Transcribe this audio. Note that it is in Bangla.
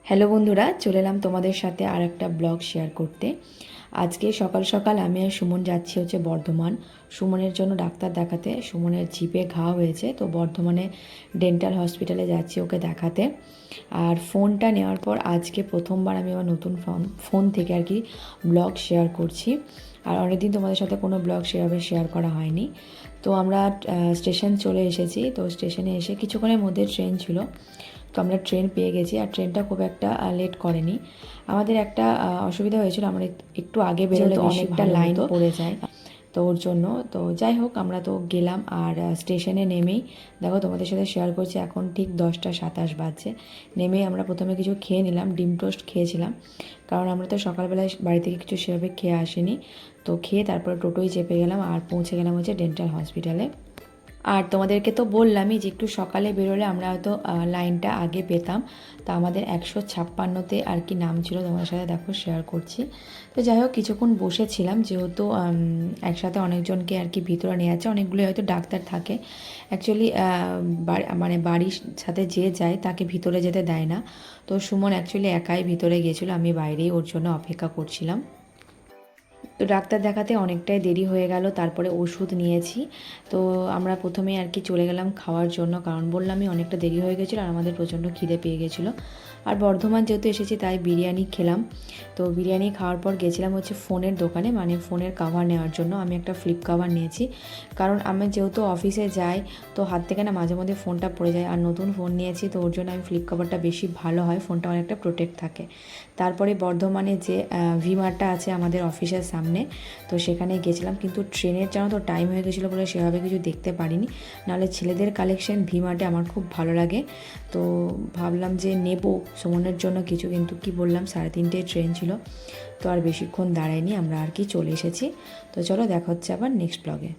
হ্যালো বন্ধুরা, চলে এলাম তোমাদের সাথে আর একটা ব্লগ শেয়ার করতে। আজকে সকাল সকাল আমি আর সুমন যাচ্ছি হচ্ছে বর্ধমান সুমনের জন্য ডাক্তার দেখাতে। সুমনের জিভে ঘা হয়েছে, তো বর্ধমানে ডেন্টাল হসপিটালে যাচ্ছি ওকে দেখাতে। আর ফোনটা নেওয়ার পর আজকে প্রথমবার আমি আমার নতুন ফোন থেকে আর কি ব্লগ শেয়ার করছি। আর অনেকদিন তোমাদের সাথে কোনো ব্লগ সেভাবে শেয়ার করা হয়নি। তো আমরা স্টেশন চলে এসেছি। তো স্টেশনে এসে কিছুক্ষণের মধ্যে ট্রেন ছিল, তো আমরা ট্রেন পেয়ে গেছি। আর ট্রেনটা খুব একটা লেট করেনি। আমাদের একটা অসুবিধা হয়েছিল, আমরা একটু আগে বেরোলে অনেকটা লাইন পড়ে যায়, তো ওর জন্য। তো যাই হোক, আমরা তো গেলাম। আর স্টেশনে নেমেই দেখো তোমাদের সাথে শেয়ার করছি, এখন ঠিক 10টা 27 বাজছে। নেমেই আমরা প্রথমে কিছু খেয়ে নিলাম, ডিম টোস্ট খেয়েছিলাম, কারণ আমরা তো সকালবেলায় বাড়ি থেকে কিছু সেভাবে খেয়ে আসিনি। তো খেয়ে তারপরে টোটোয় চেপে গেলাম আর পৌঁছে গেলাম হচ্ছে ডেন্টাল হসপিটালে। আর তোমাদেরকে তো বললামই যে একটু সকালে বেরোলে আমরা হয়তো লাইনটা আগে পেতাম। তা আমাদের 156তে আর কি নাম ছিল, তোমাদের সাথে দেখো শেয়ার করছি। তো যাই হোক, কিছুক্ষণ বসেছিলাম, যেহেতু একসাথে অনেকজনকে আর কি ভিতরে নিয়ে যাচ্ছে, অনেকগুলো হয়তো ডাক্তার থাকে। অ্যাকচুয়ালি মানে বাড়ির সাথে যে যায় তাকে ভিতরে যেতে দেয় না। তো সুমন অ্যাকচুয়ালি একাই ভিতরে গিয়েছিলো, আমি বাইরেই ওর জন্য অপেক্ষা করছিলাম। তো ডাক্তার দেখাতে অনেকটাই দেরি হয়ে গেল, তারপরে ওষুধ নিয়েছি। তো আমরা প্রথমেই আর কি চলে গেলাম খাওয়ার জন্য, কারণ বললামই অনেকটা দেরি হয়ে গেছিলো আর আমাদের প্রচণ্ড খিদে পেয়ে গেছিলো। আর বর্ধমান যেহেতু এসেছি তাই বিরিয়ানি খেলাম। তো বিরিয়ানি খাওয়ার পর গেছিলাম হচ্ছে ফোনের দোকানে, মানে ফোনের কভার নেওয়ার জন্য। আমি একটা ফ্লিপ কভার নিয়েছি, কারণ আমি যেহেতু অফিসে যাই, তো হাত থেকে না মাঝে মধ্যে ফোনটা পড়ে যায়। আর নতুন ফোন নিয়েছি, তো ওর জন্য আমি ফ্লিপ কভারটা বেশি ভালো হয়, ফোনটা অনেকটা প্রোটেক্ট থাকে। তারপরে বর্ধমানে যে ভিমার্টটা আছে আমাদের অফিসের সামনে, তো সেখানে গেছিলাম। কিন্তু ট্রেনের জানো তো টাইম হয়ে গেছিলো বলে সেভাবে কিছু দেখতে পারিনি। নাহলে ছেলেদের কালেকশন ভিমার্টে আমার খুব ভালো লাগে। তো ভাবলাম যে নেব সুমনের জন্য কিছু, কিন্তু কি বললাম 3:30 ট্রেন ছিল, তো আর বেশিক্ষণ দাঁড়ায়নি, আমরা আর কি চলে এসেছি। তো চলো, দেখা হচ্ছে আবার নেক্সট ব্লগে।